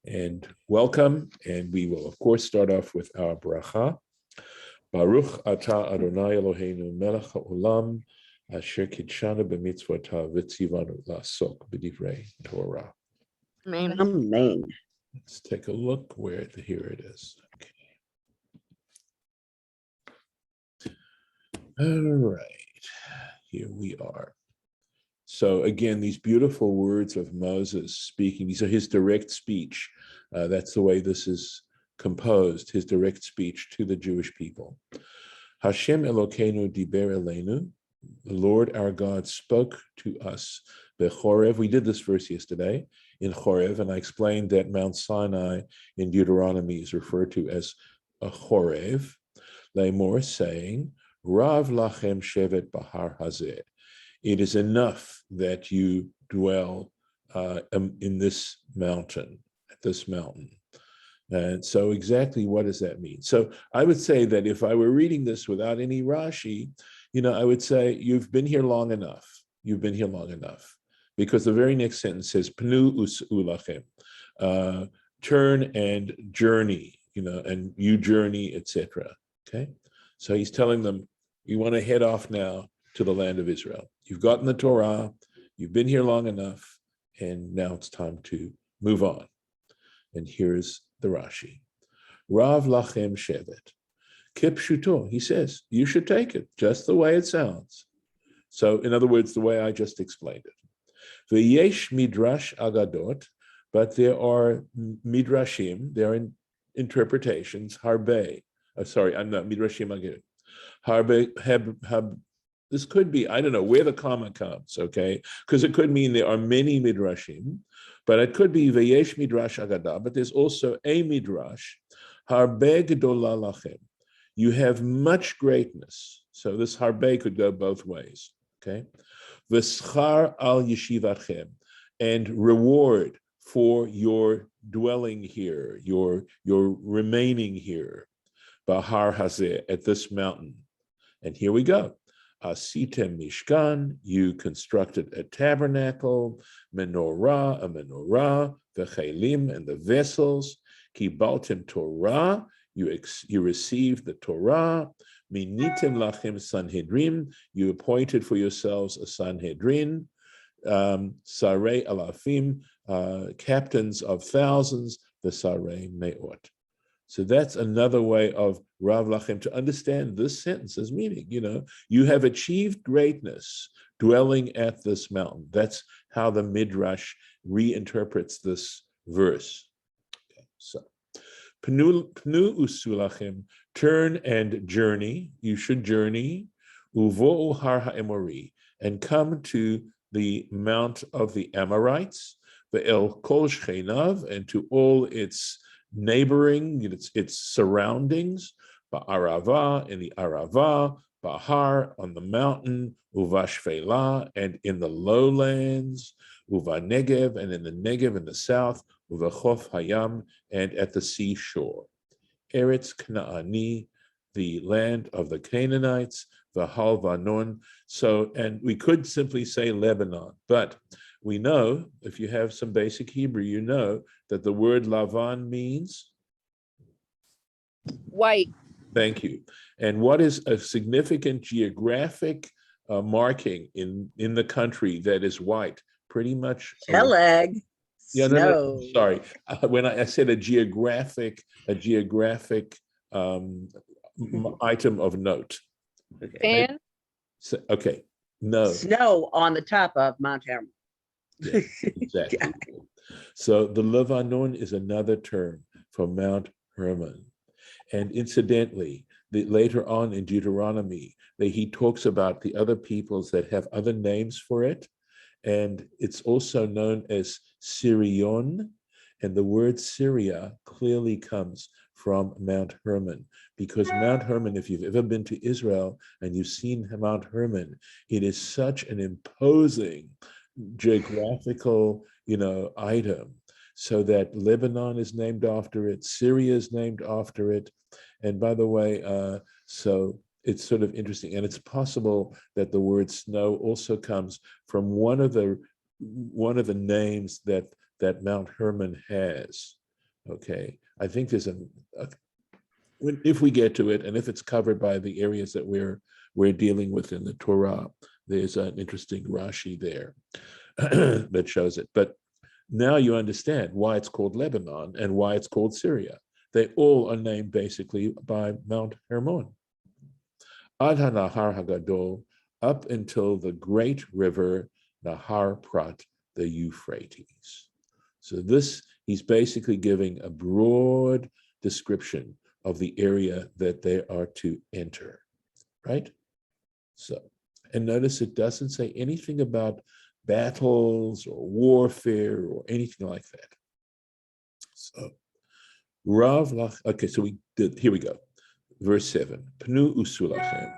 and welcome. And we will, of course, start off with our bracha. Baruch atah Adonai Eloheinu melech haolam asher kidshanu b'mitzvotav v'tzivanu la'asok b'divrei Torah. Amen. Amen. Let's take a look where here it is. Okay. All right, here we are. So again, these beautiful words of Moses speaking, these are his direct speech. That's the way this is composed, his direct speech to the Jewish people. Hashem Elokeinu diber eleinu, the Lord our God spoke to us. Bechorev, we did this verse yesterday in Chorev, and I explained that Mount Sinai in Deuteronomy is referred to as a Chorev. Lemor, saying, Rav lachem shevet bahar hazeh. It is enough that you dwell in this mountain, at this mountain. And so exactly what does that mean? So I would say that if I were reading this without any Rashi, I would say, you've been here long enough. You've been here long enough. Because the very next sentence says, Pnu ulachem, turn and journey, and you journey, etc. Okay? So he's telling them, you want to head off now to the land of Israel. You've gotten the Torah, you've been here long enough, and now it's time to move on. And here's the Rashi. Rav lachem shevet. Kipshuto, he says, you should take it just the way it sounds. So in other words, the way I just explained it. V'yesh midrash agadot, but there are midrashim, there are interpretations, harbe. I'm not midrashim agadot. Harbe, this could be, I don't know where the comma comes, okay? Because it could mean there are many midrashim, but it could be v'yesh midrash agadah, but there's also a midrash, harbe gedola lachem. You have much greatness. So this harbe could go both ways, okay? V'schar al yeshivachem, and reward for your dwelling here, your remaining here, bahar hazeh, at this mountain. And here we go. Asitem mishkan, you constructed a tabernacle, menorah, a menorah, the chelim, and the vessels. Kibaltim Torah, you received the Torah. Minitim lachem sanhedrin, you appointed for yourselves a sanhedrin. Sarei alafim, captains of thousands, the sarei me'ot. So that's another way of Rav lachem to understand this sentence's meaning. You have achieved greatness dwelling at this mountain. That's how the Midrash reinterprets this verse. Okay, so Pnu usulachem, turn and journey. You should journey. Uvo'u har ha'emori, and come to the mount of the Amorites. Ve'el kol shchenav, and to all its neighboring, its surroundings, ba'arava, in the arava, bahar, on the mountain, uvashfela, and in the lowlands, uvanegev, and in the Negev in the south, uvachof hayam, and at the seashore. Eretz Knaani, the land of the Canaanites, v'hal vanon. So, and we could simply say Lebanon, but we know, if you have some basic Hebrew, you know that the word Lavan means? White. Thank you. And what is a significant geographic marking in the country that is white? Pretty much. Peleg. Yeah, no. Sorry. When I said a geographic item of note. Okay. Fan. So, okay. No. Snow on the top of Mount Hermon. Yeah, exactly. So the Levanon is another term for Mount Hermon. And incidentally, later on in Deuteronomy, he talks about the other peoples that have other names for it. And it's also known as Sirion. And the word Syria clearly comes from Mount Hermon, because Mount Hermon, if you've ever been to Israel and you've seen Mount Hermon, it is such an imposing geographical, item, so that Lebanon is named after it, Syria is named after it. And by the way, so it's sort of interesting, and it's possible that the word snow also comes from one of the names that Mount Hermon has. Okay, I think there's if we get to it, and if it's covered by the areas that we're dealing with in the Torah, there's an interesting Rashi there that shows it. But now you understand why it's called Lebanon and why it's called Syria. They all are named basically by Mount Hermon. Ad HaNahar HaGadol, up until the great river Nahar Prat, the Euphrates. So this, he's basically giving a broad description of the area that they are to enter, right? So, and notice it doesn't say anything about battles or warfare or anything like that. So, okay, so here we go. Verse 7, Pnu usulachem,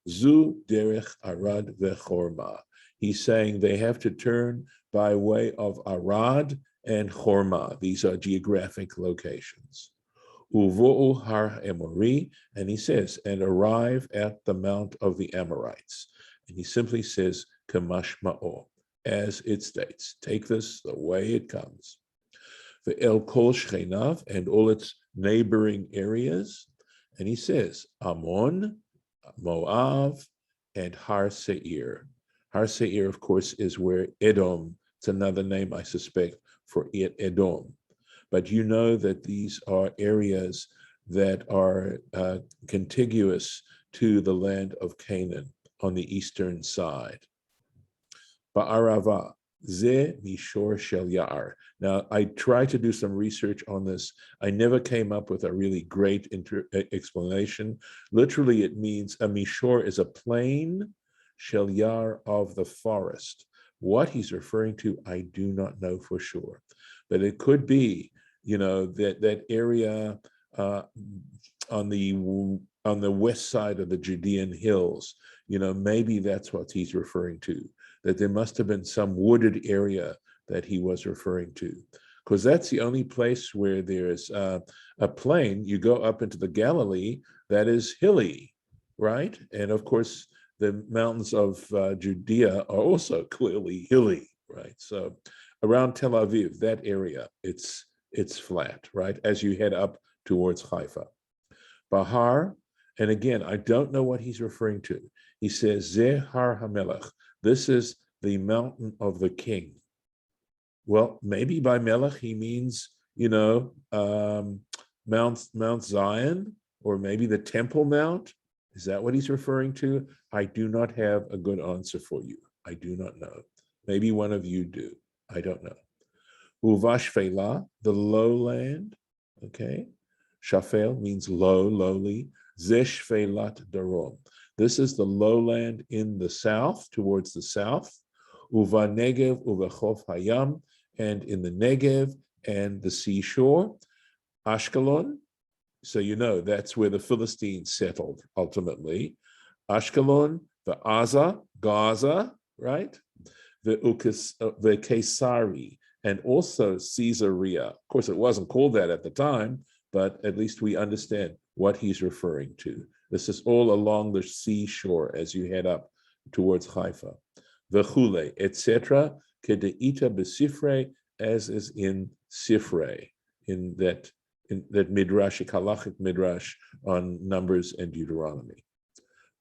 zu derech Arad vechorma. He's saying they have to turn by way of Arad and Chorma. These are geographic locations. Uvo'u har Emori, and he says, and arrive at the Mount of the Amorites. And he simply says, Kamashma'o, as it states. Take this the way it comes. The El Kol Shchenav, and all its neighboring areas. And he says, Ammon, Moav, and Har Seir. Har Seir, of course, is where Edom, it's another name, I suspect, for Edom. But you know that these are areas that are contiguous to the land of Canaan on the eastern side. Ba'arava, ze mishor shel ya'ar. Now, I tried to do some research on this. I never came up with a really great explanation. Literally, it means a mishor is a plain, shel ya'ar, of the forest. What he's referring to, I do not know for sure. But it could be, that area on the west side of the Judean hills, maybe that's what he's referring to, that there must have been some wooded area that he was referring to, because that's the only place where there's a plain. You go up into the Galilee, that is hilly, right? And of course, the mountains of Judea are also clearly hilly, right? So around Tel Aviv, that area, it's flat, right? As you head up towards Haifa. Bahar, and again, I don't know what he's referring to. He says, Zeh Har HaMelech. This is the mountain of the king. Well, maybe by Melech he means, Mount Zion, or maybe the Temple Mount. Is that what he's referring to? I do not have a good answer for you. I do not know. Maybe one of you do. I don't know. Uvashfela, the lowland, okay? Shafel means low, lowly. Zeshfelat darom. This is the lowland in the south, towards the south. Uva Negev, Uva Chof Hayam, and in the Negev and the seashore. Ashkelon, so that's where the Philistines settled ultimately. Ashkelon, the Gaza, right? The Kesari, and also Caesarea. Of course, it wasn't called that at the time, but at least we understand what he's referring to. This is all along the seashore as you head up towards Haifa. V'chule, etc. Kedeita besifre, as is in Sifre, in that midrash, halachic midrash on Numbers and Deuteronomy.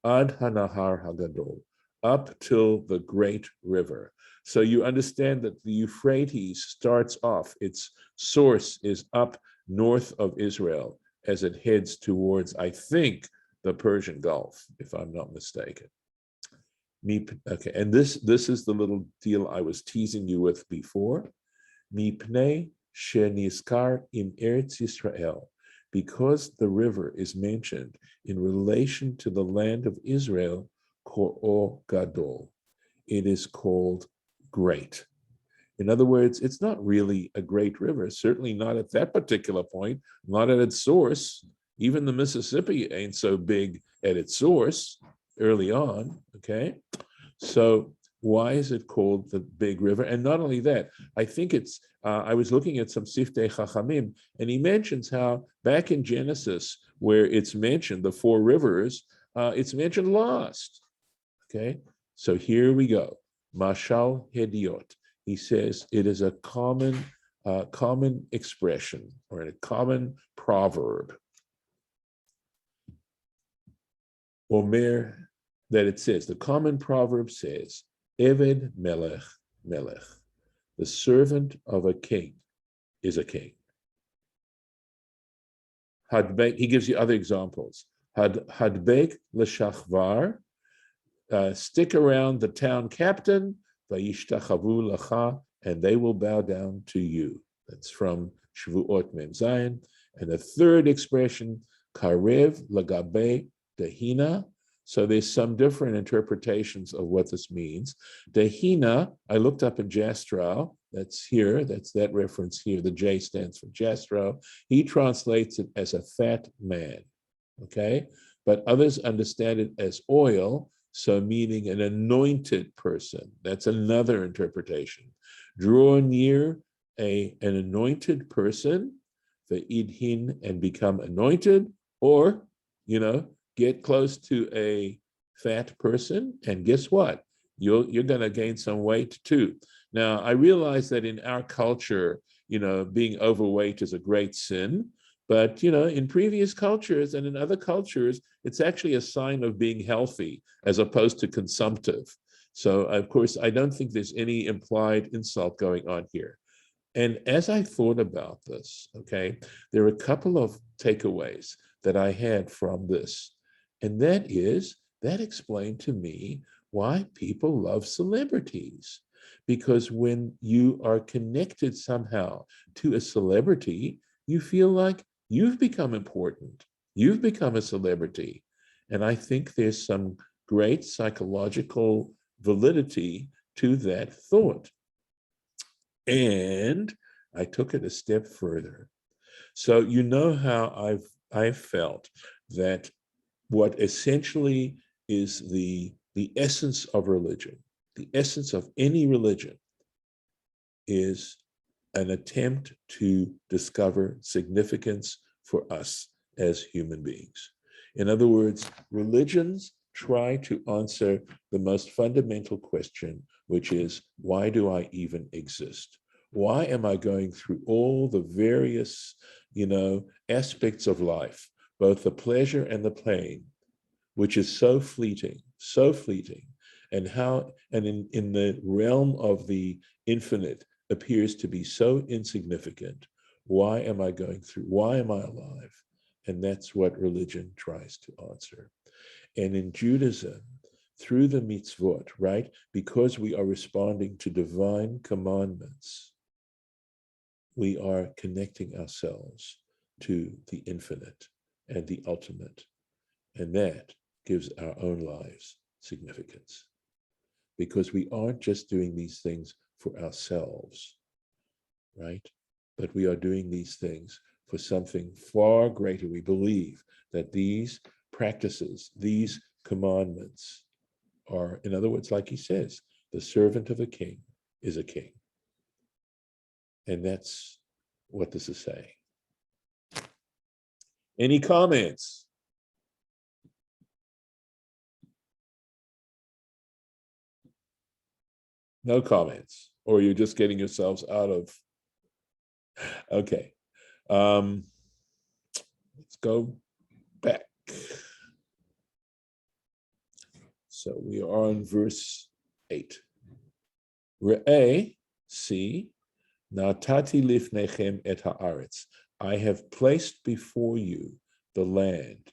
Ad hanahar hagadol, up till the great river. So you understand that the Euphrates starts off, its source is up north of Israel as it heads towards, I think, the Persian Gulf, if I'm not mistaken. Okay, and this is the little deal I was teasing you with before. Mipnei sheniskar im Eretz Yisrael, because the river is mentioned in relation to the land of Israel, Kor'o Gadol. It is called great. In other words, it's not really a great river, certainly not at that particular point, not at its source. Even the Mississippi ain't so big at its source early on, okay? So why is it called the big river? And not only that, I think I was looking at some Siftei Chachamim, and he mentions how back in Genesis, where it's mentioned, the four rivers, it's mentioned lost, okay? So here we go. Mashal Hediot. He says it is a common common expression or a common proverb. Omer, that it says, the common proverb says, Eved melech melech, the servant of a king is a king. Hadbek, he gives you other examples. Hadbek l'shachvar, stick around the town captain, vayishtachavu lacha, and they will bow down to you. That's from Shvuot Mem Zayin. And the third expression, karev lagabe dehina. So there's some different interpretations of what this means. Dehina, I looked up in Jastrow, that's here, that's that reference here, the J stands for Jastrow. He translates it as a fat man, okay? But others understand it as oil, so meaning an anointed person. That's another interpretation. Draw near an anointed person, the idhin, and become anointed, or, get close to a fat person, and guess what? You're going to gain some weight too. Now, I realize that in our culture, being overweight is a great sin, but in previous cultures and in other cultures, it's actually a sign of being healthy as opposed to consumptive. So, of course, I don't think there's any implied insult going on here. And as I thought about this, okay, there are a couple of takeaways that I had from this. And that explained to me why people love celebrities. Because when you are connected somehow to a celebrity, you feel like you've become important. You've become a celebrity. And I think there's some great psychological validity to that thought. And I took it a step further. So how I've felt that what essentially is the essence of religion, the essence of any religion, is an attempt to discover significance for us as human beings. In other words, religions try to answer the most fundamental question, which is, why do I even exist? Why am I going through all the various, aspects of life, both the pleasure and the pain, which is so fleeting, and in the realm of the infinite appears to be so insignificant. Why am I going through? Why am I alive? And that's what religion tries to answer. And in Judaism, through the mitzvot, right, because we are responding to divine commandments, we are connecting ourselves to the infinite and the ultimate. And that gives our own lives significance. Because we aren't just doing these things for ourselves, right? But we are doing these things for something far greater. We believe that these practices, these commandments are, in other words, like he says, the servant of a king is a king. And that's what this is saying. Any comments? No comments, or you're just getting yourselves out of. Okay. Let's go back. So we are on verse 8. Re'eh, see, natati lifnechem et haaretz. I have placed before you the land.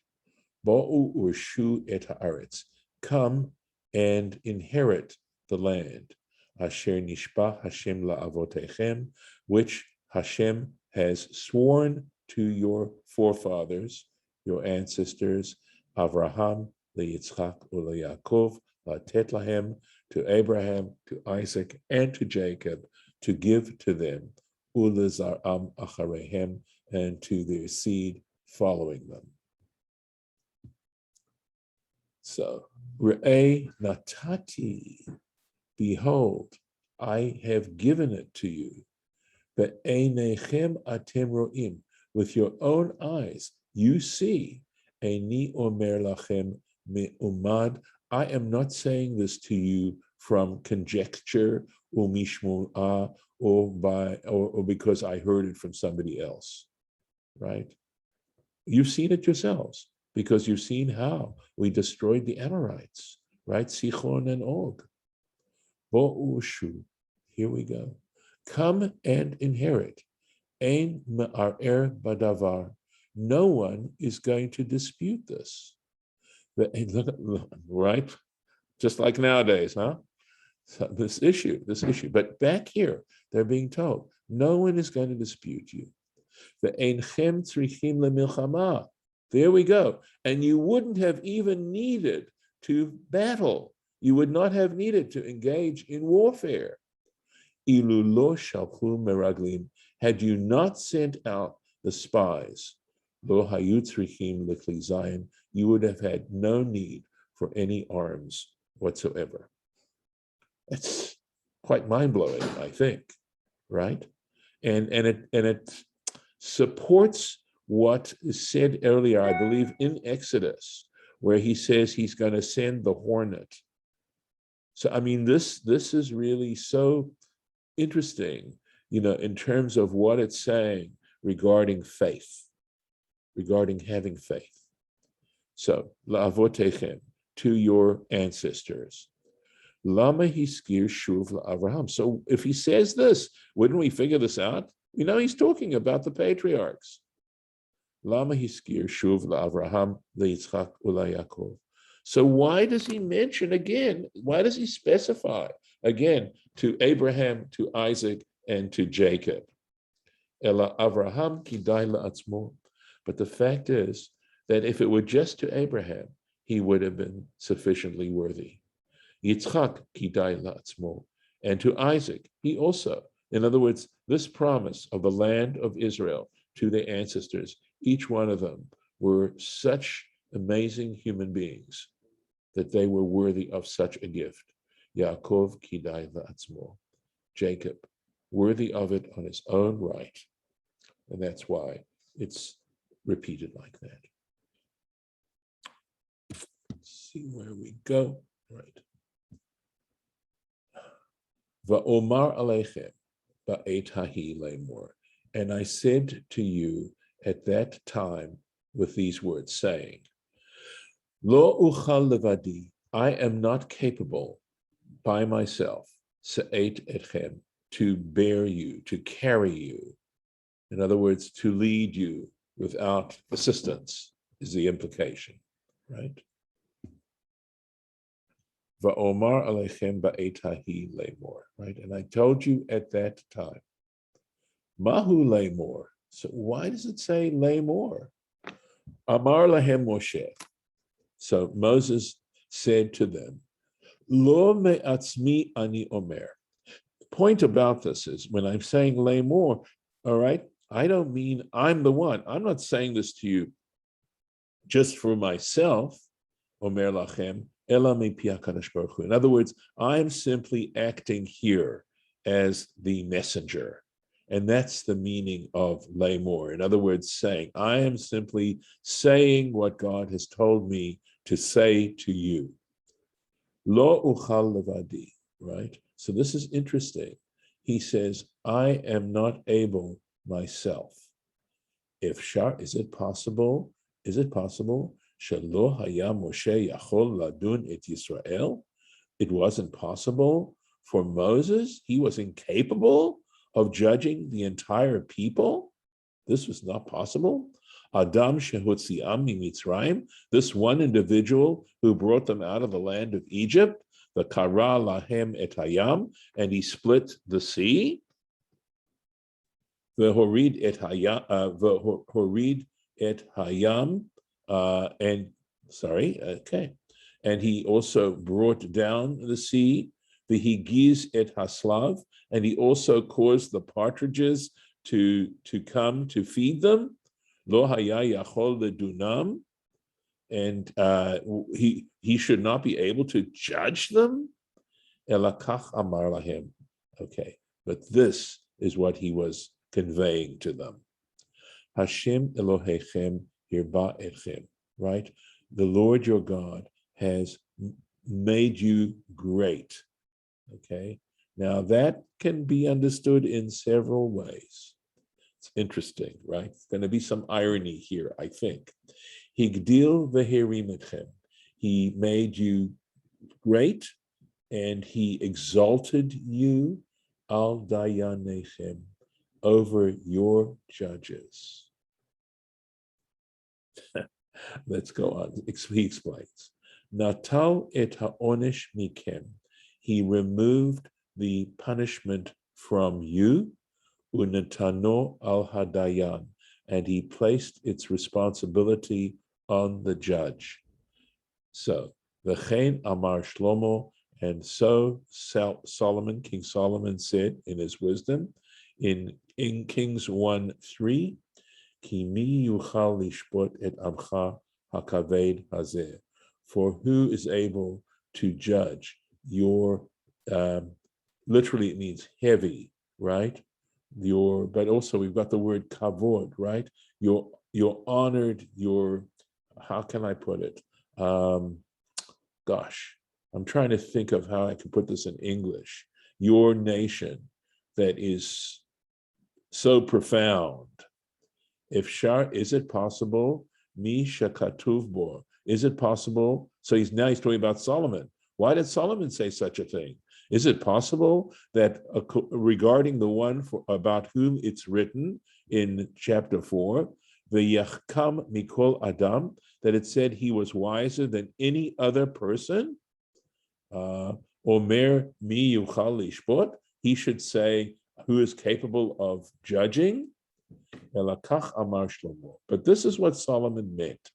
Bo'u urshu et haaretz. Come and inherit the land. Asher nishbah Hashem la'avotechem, which Hashem has sworn to your forefathers, your ancestors, Avraham, leYitzchak, uLeYaakov, latet lahem, to Abraham, to Isaac, and to Jacob, to give to them, uLeZar'am acharehem, and to their seed following them. So, Re'eh natati, behold, I have given it to you. Be'einechem atem ro'im, with your own eyes, you see. Eini omer lachem me'umad, I am not saying this to you from conjecture, umishmu'ah, or because I heard it from somebody else, right? You've seen it yourselves because you've seen how we destroyed the Amorites, right? Sichon and Og. Bo'ushu. Here we go. Come and inherit. Ein me'arer badavar. No one is going to dispute this. Right? Just like nowadays, huh? So this issue. But back here, they're being told, no one is going to dispute you. Ve'einchem tzrichim lemilchama. There we go. And you wouldn't have even needed to battle. You would not have needed to engage in warfare. Ilu lo shalchu meraglim. Had you not sent out the spies, lo hayu tzrichim likli zayin, you would have had no need for any arms whatsoever. That's quite mind-blowing, I think, right? And it supports what is said earlier, I believe, in Exodus, where he says he's going to send the hornet. So, I mean, this is really so interesting, in terms of what it's saying regarding faith, regarding having faith. So, la'avotechem, to your ancestors. Lama hiskir shuv la'avraham. So if he says this, wouldn't we figure this out? He's talking about the patriarchs. Lama hiskir shuv la'avraham le'yitzchak u'la'yakov. So why does he mention again? Why does he specify again to Abraham, to Isaac, and to Jacob? Ela Avraham kidai la'atzmo. But the fact is that if it were just to Abraham, he would have been sufficiently worthy. Yitzchak kidai la'atzmo. And to Isaac, he also. In other words, this promise of the land of Israel to their ancestors, each one of them were such amazing human beings that they were worthy of such a gift. Yaakov kidai la'atzmo. Jacob, worthy of it on his own right. And that's why it's repeated like that. Let's see where we go. Right. Va'omar aleichem ba'et hahi lemor. And I said to you at that time with these words, saying, Lo uchal levadi, I am not capable by myself, se'et etchem, to bear you, to carry you. In other words, to lead you without assistance is the implication, right? Va'omar aleichem ba'et hahi lemor, right? And I told you at that time, mahu lemor. So why does it say lemor? Amar lahem Moshe. So Moses said to them, Lo me'atzmi ani omer. The point about this is when I'm saying lemor, all right, I don't mean I'm the one. I'm not saying this to you just for myself, omer lachem, ela me'pi HaKadosh Baruch Hu. In other words, I'm simply acting here as the messenger. And that's the meaning of lemor. In other words, saying, I am simply saying what God has told me to say to you. Lo uchal levadi, right? So this is interesting. He says, I am not able myself. If shar, is it possible? Shelo haya Moshe yachol ladun et Yisrael? It wasn't possible for Moses. He was incapable of judging the entire people. This was not possible. Adam shehotziam mitzrayim, this one individual who brought them out of the land of Egypt, the kara lahem et hayam, and he split the sea. V'horid et hayam, and he also brought down the sea. V'higiz et haslav, and he also caused the partridges to come to feed them. Lo haya yachol ledunam, and he should not be able to judge them. Elakach amar lahem. Okay, but this is what he was conveying to them. Hashem Elohechem hirba etchem, right? The Lord your God has made you great. Okay, Now that can be understood in several ways. It's interesting, right? There's going to be some irony here, I think. Higdil v'herim etchem. He made you great, and he exalted you al dayanechem, over your judges. Let's go on. He explains. Natal et ha'onesh mikem. He removed the punishment from you, unatano al hadayan, and he placed its responsibility on the judge. So, v'chein amar Shlomo, and so Solomon, King Solomon said in his wisdom, in Kings 1:3, Ki mi yuchal lishpot et amcha hakaved hazeh. For who is able to judge your, literally it means heavy, right? But also we've got the word kavod, right? You're honored, how can I put it? Gosh, I'm trying to think of how I can put this in English. Your nation that is so profound. Is it possible? Mi shekatuv bo. Is it possible? So he's talking about Solomon. Why did Solomon say such a thing? Is it possible that regarding the one about whom it's written in chapter 4, v'yachkam mikol adam, that it said he was wiser than any other person? Omer mi yuchal lishpot. He should say, who is capable of judging? Elakach amar Shlomo. But this is what Solomon meant.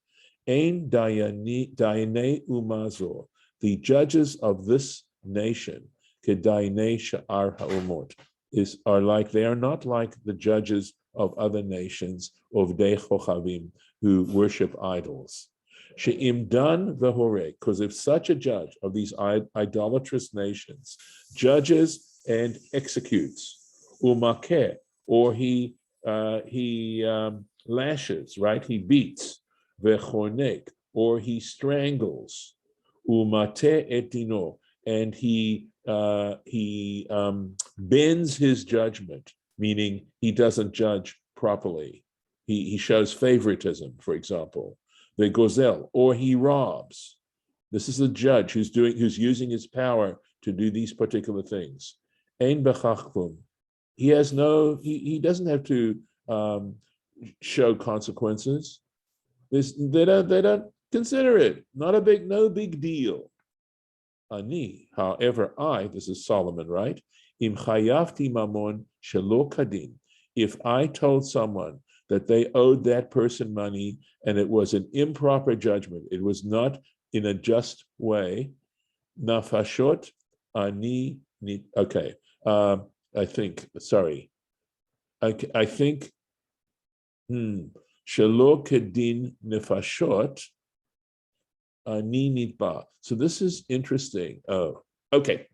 Ein dayanei umazor. The judges of this nation, kedayanei sha'ar ha'umot, they are not like the judges of other nations, of dei chochavim, who worship idols. She'im dan v'horek, because if such a judge of these idolatrous nations judges and executes, umakeh, or he lashes, right? He beats, v'chornek, or he strangles, umate et dino, and he bends his judgment, meaning he doesn't judge properly. He shows favoritism, for example. The gozel, or he robs. This is the judge who's using his power to do these particular things. Ein bechachkum. He doesn't have to show consequences. They don't consider it. No big deal. Ani, however, this is Solomon, right? Im chayavti mamon shelo kadin. If I told someone that they owed that person money and it was an improper judgment, it was not in a just way, nafashot ani, okay. I think shelo kedin nefashot ani nitba. So this is interesting. Oh, okay.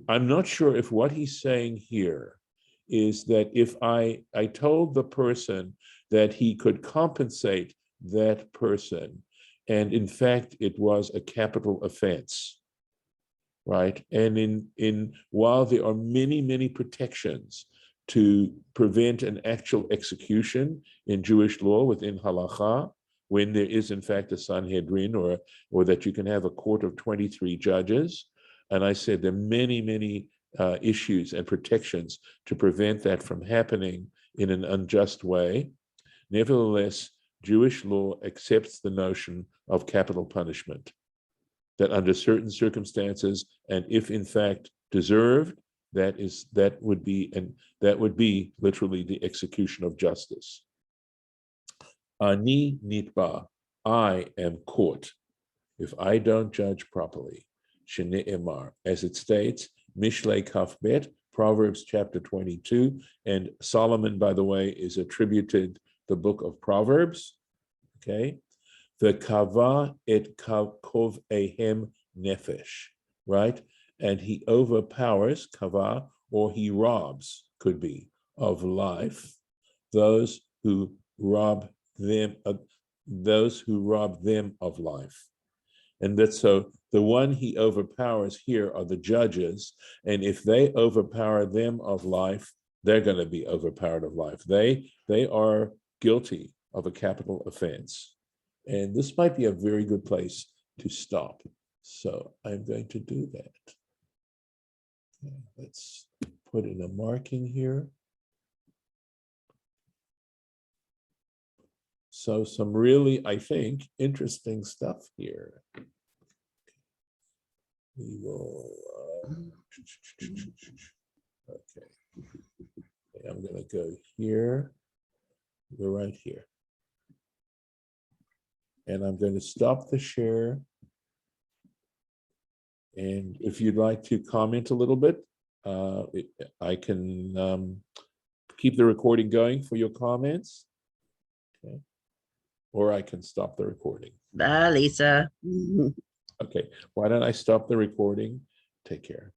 I'm not sure if what he's saying here is that if I told the person that he could compensate that person, and in fact it was a capital offense, right? And while there are many protections to prevent an actual execution in Jewish law within halacha, when there is in fact a Sanhedrin, or that you can have a court of 23 judges, and I said there are many issues and protections to prevent that from happening in an unjust way. Nevertheless, Jewish law accepts the notion of capital punishment, that under certain circumstances, and if in fact deserved, that would be literally the execution of justice. Ani nitba, I am caught if I don't judge properly. Shene emar, as it states, Mishlei Kafbet, Proverbs chapter 22, and Solomon, by the way, is attributed the book of Proverbs. Okay, the kava et kov ehem nefesh, right? And he overpowers kava, or he robs, could be, of life, those who rob them of life. And that's so the one he overpowers here are the judges. And if they overpower them of life, they're going to be overpowered of life. They are guilty of a capital offense. And this might be a very good place to stop. So I'm going to do that. Okay, let's put in a marking here. So some really, I think, interesting stuff here. We will, okay. I'm going to go here, go right here. And I'm going to stop the share. And if you'd like to comment a little bit, I can keep the recording going for your comments. Okay. Or I can stop the recording. Bye, Lisa. Okay, why don't I stop the recording? Take care.